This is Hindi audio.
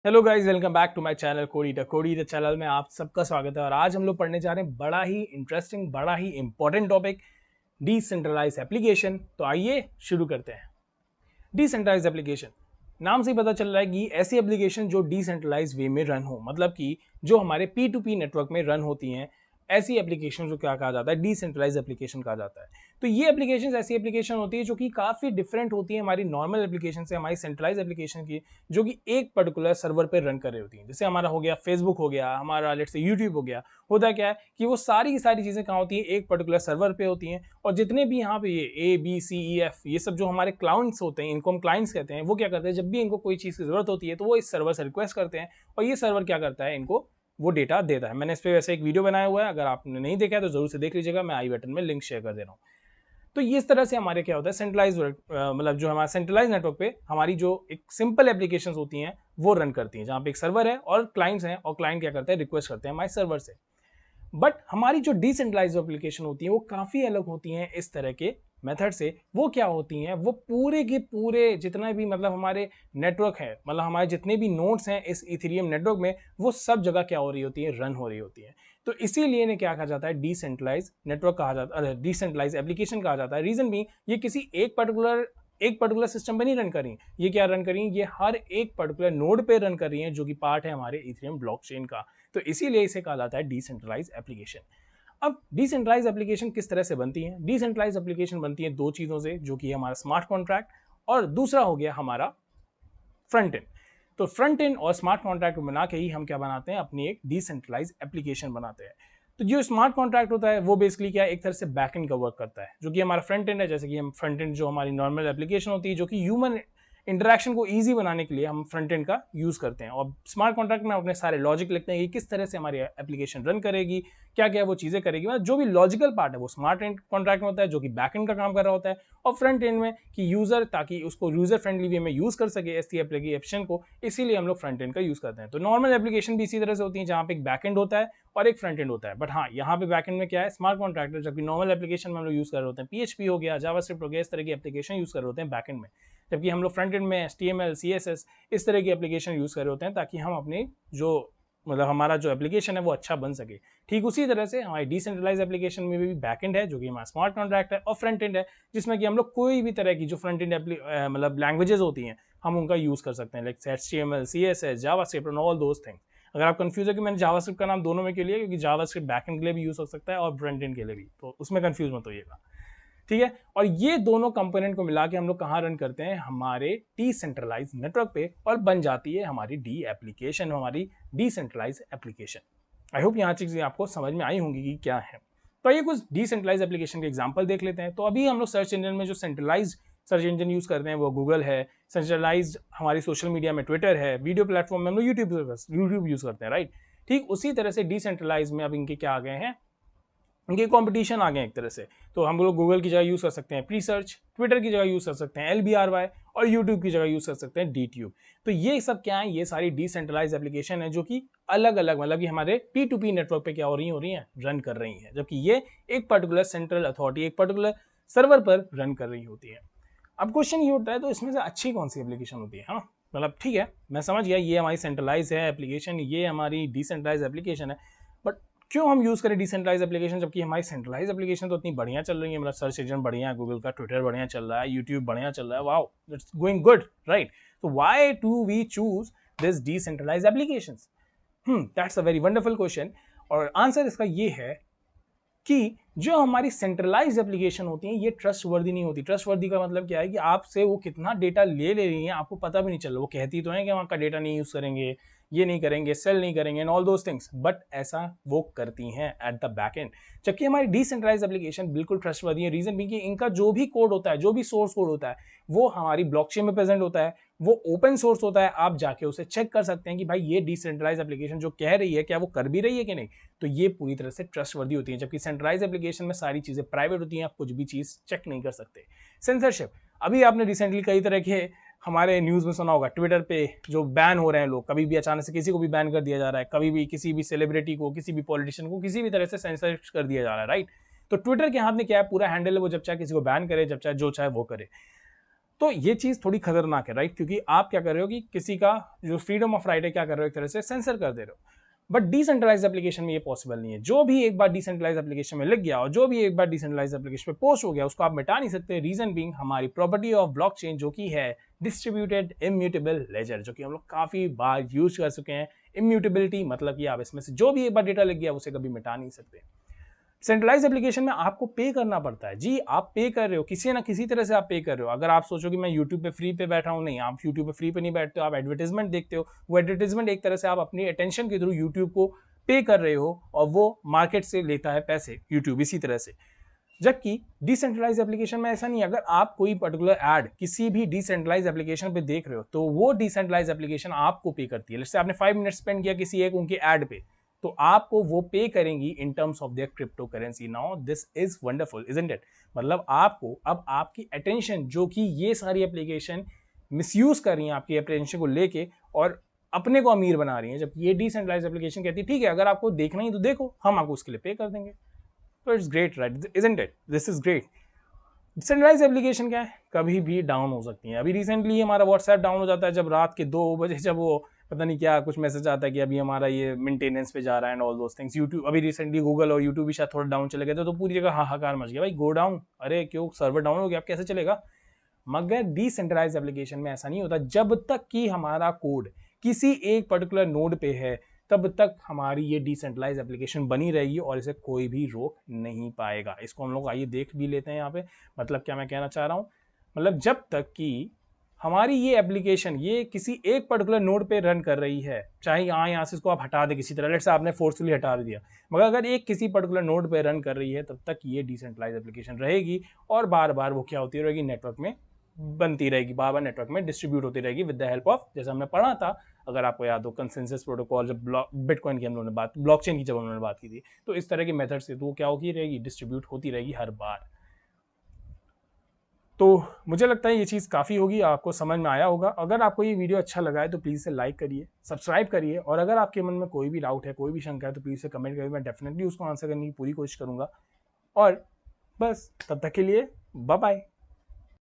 Hello guys, welcome back to my channel कोडी द चैनल में आप सबका स्वागत है। और आज हम लोग पढ़ने जा रहे हैं बड़ा ही इंटरेस्टिंग, बड़ा ही इंपॉर्टेंट टॉपिक, डिसेंट्रलाइज एप्लीकेशन। तो आइए शुरू करते हैं। डिसेंट्रलाइज एप्लीकेशन, नाम से ही पता चल रहा है कि ऐसी एप्लीकेशन जो डिसेंट्रलाइज वे में रन हो, मतलब कि जो हमारे P2P नेटवर्क में रन होती हैं, ऐसी एप्लीकेशन को क्या कहा जाता है, डिसेंट्रलाइज एप्लीकेशन कहा जाता है। तो ये एप्लीकेशन ऐसी एप्लीकेशन होती है जो कि काफी डिफरेंट होती है हमारी नॉर्मल एप्लीकेशन से, हमारी सेंट्रलाइज एप्लीकेशन की, जो कि एक पर्टिकुलर सर्वर पे रन कर रही होती है। जैसे हमारा हो गया फेसबुक, हो गया हमारा लेट्स से यूट्यूब हो गया। होता क्या है कि वो सारी की सारी चीजें कहाँ होती है, एक पर्टिकुलर सर्वर पे होती हैं। और जितने भी यहाँ पे ये A B C E F ये सब जो हमारे क्लाइंट्स होते हैं, इनको हम क्लाइंट्स कहते हैं, वो क्या करते हैं, जब भी इनको कोई चीज की जरूरत होती है तो वो इस सर्वर से रिक्वेस्ट करते हैं और ये सर्वर क्या करता है, इनको वो डेटा देता है। मैंने इस पे वैसे एक वीडियो बनाया हुआ है, अगर आपने नहीं देखा है तो जरूर से देख लीजिएगा, मैं आई बटन में लिंक शेयर कर दे रहा हूँ। तो इस तरह से हमारे क्या होता है, सेंट्रलाइज मतलब जो हमारा सेंट्रलाइज नेटवर्क पे हमारी जो एक सिंपल एप्लीकेशंस होती हैं वो रन करती हैं, जहां पे एक सर्वर है और क्लाइंट्स हैं, और क्लाइंट क्या करते हैं, रिक्वेस्ट करते हैं हमारे सर्वर से। बट हमारी जो डिसेंट्रलाइज एप्लीकेशन होती है वो काफी अलग होती हैं इस तरह के मेथड से। वो क्या होती हैं, वो पूरे के पूरे जितना भी मतलब हमारे नेटवर्क है, मतलब हमारे जितने भी नोड्स हैं इस इथेरियम नेटवर्क में, वो सब जगह क्या हो रही होती है, रन हो रही होती है। तो इसीलिए इन्हें क्या कहा जाता है, डिसेंट्रलाइज नेटवर्क कहा जाता है, डिसेंट्रलाइज एप्लीकेशन कहा जाता है। रीजन भी ये किसी एक पर्टिकुलर सिस्टम पे नहीं रन कर रही, ये क्या रन कर रही है, ये हर एक पर्टिकुलर नोड पे रन कर रही है, जो कि पार्ट है हमारे इथेरियम ब्लॉकचेन का। तो इसीलिए इसे कहा जाता है डिसेंट्रलाइज एप्लीकेशन। अब डिसेंट्रलाइज एप्लीकेशन किस तरह से बनती है? डिसेंट्रलाइज एप्लीकेशन बनती है दो चीजों से, जो कि हमारा स्मार्ट कॉन्ट्रैक्ट और दूसरा हो गया हमारा फ्रंट एंड। तो फ्रंट एंड और स्मार्ट कॉन्ट्रैक्ट बना के ही हम क्या बनाते हैं, अपनी एक डिसेंट्रलाइज एप्लीकेशन बनाते हैं। तो जो स्मार्ट कॉन्ट्रैक्ट होता है वो बेसिकली क्या है, एक तरह से बैकएंड का वर्क करता है, जो कि हमारा फ्रंट एंड है। जैसे कि हम फ्रंट एंड जो हमारी नॉर्मल एप्लीकेशन होती है, जो कि ह्यूमन इंटरेक्शन को ईजी बनाने के लिए हम फ्रंट एंड का यूज करते हैं। और स्मार्ट कॉन्ट्रैक्ट में अपने सारे लॉजिक लिखते हैं कि किस तरह से हमारी एप्लीकेशन रन करेगी, क्या क्या वो चीजें करेगी, मतलब जो भी लॉजिकल पार्ट है वो स्मार्ट एंड कॉन्ट्रैक्ट में होता है, जो कि बैक एंड का काम कर रहा होता है। और फ्रंट एंड में कि यूजर, ताकि उसको यूजर फ्रेंडली वे में यूज कर सके ऐसी एप्लीकेशन को, इसीलिए हम लोग फ्रंट एंड का यूज करते हैं। तो नॉर्मल एप्लीकेशन भी इसी तरह से होती है, जहां पे एक बैक एंड होता है और एक फ्रंट एंड होता है। बट हाँ, यहाँ पे बैक एंड में क्या है, स्मार्ट कॉन्ट्रैक्ट है, जबकि नॉर्मल एप्लीकेशन में हम लोग यूज कर रहे होते हैं PHP हो गया, जावास्क्रिप्ट हो गया, इस तरह की एप्लीकेशन यूज कर रहे होते हैं बैक एंड में। जबकि हम लोग फ्रंट एंड में HTML CSS इस तरह की एप्लीकेशन यूज कर रहे होते हैं, ताकि हम अपनी जो मतलब हमारा जो एप्लीकेशन है वो अच्छा बन सके। ठीक उसी तरह से हमारी डिसेंट्रलाइज एप्लीकेशन में भी बैक एंड है, जो कि हमारा स्मार्ट कॉन्ट्रैक्ट है, और फ्रंट एंड है, जिसमें कि हम लोग कोई भी तरह की जो फ्रंट एंड मतलब लैंग्वेजेस होती हैं हम उनका यूज कर सकते हैं, like HTML CSS JavaScript and all those things. अगर आप कंफ्यूज है कि मैंने जावास्क्रिप्ट का नाम दोनों में क्यों लिया, क्योंकि जावास्क्रिप्ट बैक एंड के लिए भी यूज हो सकता है और फ्रंट एंड के लिए भी, तो उसमें कंफ्यूज मत होइएगा। ठीक है, और ये दोनों कंपोनेंट को मिला के हम लोग कहाँ रन करते हैं, हमारे डिसेंट्रलाइज नेटवर्क पे, और बन जाती है हमारी डी एप्लीकेशन, हमारी डिसेंट्रलाइज एप्लीकेशन। आई होप यहाँ चीजें आपको समझ में आई होंगी कि क्या है। तो ये कुछ डिसेंट्रलाइज एप्लीकेशन के एग्जांपल देख लेते हैं। तो अभी हम लोग सर्च इंजन में जो सेंट्रलाइज सर्च इंजन यूज करते हैं वो गूगल है, सेंट्रलाइज हमारी सोशल मीडिया में ट्विटर है, वीडियो प्लेटफॉर्म में हम लोग यूट्यूब यूज करते हैं, राइट। ठीक उसी तरह से डिसेंट्रलाइज में अब इनके क्या आ गए हैं, इनके कंपटीशन आ गए एक तरह से। तो हम लोग गूगल की जगह यूज कर सकते हैं प्री सर्च, ट्विटर की जगह यूज कर सकते हैं LBRY, और यूट्यूब की जगह यूज कर सकते हैं DTube। तो ये सब क्या है, ये सारी डिसेंट्रलाइज एप्लीकेशन है, जो कि अलग अलग मतलब कि हमारे P2P नेटवर्क पे क्या हो रही हैं, रन कर रही हैं, जबकि ये एक पर्टिकुलर सेंट्रल अथॉरिटी, एक पर्टिकुलर सर्वर पर रन कर रही होती है। अब क्वेश्चन ये उठता है, तो इसमें से अच्छी कौन सी एप्लीकेशन होती है? हाँ, मतलब ठीक है, मैं समझ गया ये हमारी सेंट्रलाइज है एप्लीकेशन, ये हमारी डिसेंट्रलाइज एप्लीकेशन है, बट क्यों हम यूज करें डिसेंट्रलाइज एप्लीकेशन, जबकि हमारी सेंट्रलाइज एप्लीकेशन तो इतनी बढ़िया चल रही है, मतलब सर्च इंजन बढ़िया है, गूगल का, ट्विटर बढ़िया चल रहा है, यूट्यूब बढ़िया चल रहा है, wow it's going good, right. तो why do we choose this decentralize applications? That's a very wonderful question. और आंसर इसका ये है कि जो हमारी सेंट्रलाइज एप्लीकेशन होती हैं ये ट्रस्टवर्दी नहीं होती। ट्रस्टवर्दी का मतलब क्या है कि आपसे वो कितना डेटा ले रही हैं आपको पता भी नहीं चल रहा। वो कहती तो है कि वहाँ का डेटा नहीं यूज करेंगे, ये नहीं करेंगे, सेल नहीं करेंगे and all those things, but ऐसा वो करती हैं एट द बैक एंड। जबकि हमारी डिसेंट्रलाइज एप्लीकेशन बिल्कुल ट्रस्टवर्दी है। रीजन भी कि इनका जो भी कोड होता है, जो भी सोर्स कोड होता है, वो हमारी ब्लॉकचेन में प्रेजेंट होता है, वो ओपन सोर्स होता है, आप जाके उसे चेक कर सकते हैं कि भाई ये डिसेंट्रलाइज एप्लीकेशन जो कह रही है क्या वो कर भी रही है कि नहीं। तो ये पूरी तरह से ट्रस्टवर्दी होती है। जबकि सेंट्रलाइज एप्लीकेशन में सारी चीजें प्राइवेट होती हैं, आप कुछ भी चीज चेक नहीं कर सकते। सेंसरशिप, अभी आपने रिसेंटली कई तरह के हमारे न्यूज में सुना होगा, ट्विटर पे जो बैन हो रहे हैं लोग, कभी भी अचानक से किसी को भी बैन कर दिया जा रहा है, कभी भी किसी भी सेलिब्रिटी को, किसी भी पॉलिटिशियन को किसी भी तरह से सेंसर कर दिया जा रहा है, राइट। तो ट्विटर के हाथ में क्या है, पूरा हैंडल है, वो जब चाहे किसी को बैन करे, जब चाहे जो चाहे वो करे। तो ये चीज़ थोड़ी खतरनाक है, राइट, क्योंकि आप क्या कर रहे हो कि किसी का जो फ्रीडम ऑफ राइट है क्या कर रहे हो, एक तरह से सेंसर कर दे रहे हो। बट डिसेंट्रलाइज एप्लीकेशन में ये पॉसिबल नहीं है। जो भी एक बार डिसेंट्रलाइज एप्लीकेशन में लिख गया और जो भी एक बार डिसेंट्रलाइज एप्लीकेशन पे पोस्ट हो गया उसको आप मिटा नहीं सकते। रीजन बीइंग हमारी प्रॉपर्टी ऑफ ब्लॉकचेन जो कि है डिस्ट्रीब्यूटेड इम्यूटेबल लेजर, जो कि हम लोग काफी बार यूज कर चुके हैं। इम्यूटेबिलिटी मतलब कि आप इसमें से जो भी एक बार डेटा लिख गया उसे कभी मिटा नहीं सकते। सेंट्रलाइज एप्लीकेशन में आपको पे करना पड़ता है। जी, आप पे कर रहे हो, किसी ना किसी तरह से आप पे कर रहे हो। अगर आप सोचो कि मैं यूट्यूब पे फ्री पे बैठा हूँ, नहीं, आप यूट्यूब पे फ्री पे नहीं बैठते हो, आप एडवर्टाइजमेंट देखते हो। वो एडवर्टाइजमेंट एक तरह से आप अपनी अटेंशन के थ्रू यूट्यूब को पे कर रहे हो और वो मार्केट से लेता है पैसे यूट्यूब इसी तरह से। जबकि डिसेंट्रलाइज एप्लीकेशन में ऐसा नहीं है। अगर आप कोई पर्टिकुलर एड किसी भी डिसेंट्रलाइज एप्लीकेशन पे देख रहे हो तो वो डिसेंट्रलाइज एप्लीकेशन आपको पे करती है। जैसे आपने 5 मिनट स्पेंड किया किसी एक उनके एड पे, तो आपको वो पे करेंगी in terms of their crypto currency. Now this is wonderful, isn't it? मतलब आपको अब आपकी अटेंशन जो कि ये सारी एप्लीकेशन मिसयूज कर रही हैं आपकी अटेंशन को लेके और अपने को अमीर बना रही हैं, जबकि ये डिसेंट्रलाइज एप्लीकेशन कहती है ठीक है अगर आपको देखना ही तो देखो, हम आपको उसके लिए पे कर देंगे। तो it's great, right, isn't it? This is great. Decentralise application क्या है, कभी भी डाउन हो सकती है। अभी रिसेंटली हमारा व्हाट्सएप डाउन हो जाता है जब रात के 2 बजे जब वो पता नहीं क्या कुछ मैसेज आता है कि अभी हमारा ये मेंटेनेंस पे जा रहा है and all those things. YouTube अभी रिसेंटली गूगल और यूट्यूब भी शायद थोड़ा डाउन चले गए थे, तो पूरी जगह हाहाकार मच गया, भाई गो डाउन, अरे क्यों सर्वर डाउन हो गया, अब कैसे चलेगा? मगर डिसेंट्रलाइज एप्लीकेशन में ऐसा नहीं होता। जब तक कि हमारा कोड किसी एक पर्टिकुलर नोड पे है तब तक हमारी ये डिसेंट्रलाइज एप्लीकेशन बनी रहेगी और इसे कोई भी रोक नहीं पाएगा। इसको हम लोग आइए देख भी लेते हैं यहाँ पे। मतलब क्या मैं कहना चाह रहा हूँ, मतलब जब तक कि हमारी ये एप्लीकेशन ये किसी एक पर्टिकुलर नोड पे रन कर रही है, चाहे यहाँ से इसको आप हटा दें किसी तरह, लेट्स से आपने फोर्सफुली हटा दिया, मगर अगर एक किसी पर्टिकुलर नोड पे रन कर रही है तब तक ये डिसेंट्रलाइज एप्लीकेशन रहेगी और बार बार वो क्या होती रहेगी, नेटवर्क में बनती रहेगी, बार बार नेटवर्क में डिस्ट्रीब्यूट होती रहेगी विद द हेल्प ऑफ, जैसे हमने पढ़ा था अगर आपको याद हो, कंसेंसस प्रोटोकॉल, जब बिटकॉइन की हम लोगों ने बात, ब्लॉकचेन की जब हम लोगों ने बात की थी, तो इस तरह के मेथड से तो वो क्या होती रहेगी, डिस्ट्रीब्यूट होती रहेगी हर बार। तो मुझे लगता है ये चीज़ काफ़ी होगी, आपको समझ में आया होगा। अगर आपको ये वीडियो अच्छा लगा है तो प्लीज़ इसे लाइक करिए, सब्सक्राइब करिए, और अगर आपके मन में कोई भी डाउट है, कोई भी शंका है तो प्लीज़ इसे कमेंट करिए, मैं डेफिनेटली उसको आंसर करने की पूरी कोशिश करूँगा। और बस तब तक के लिए बाय बाय।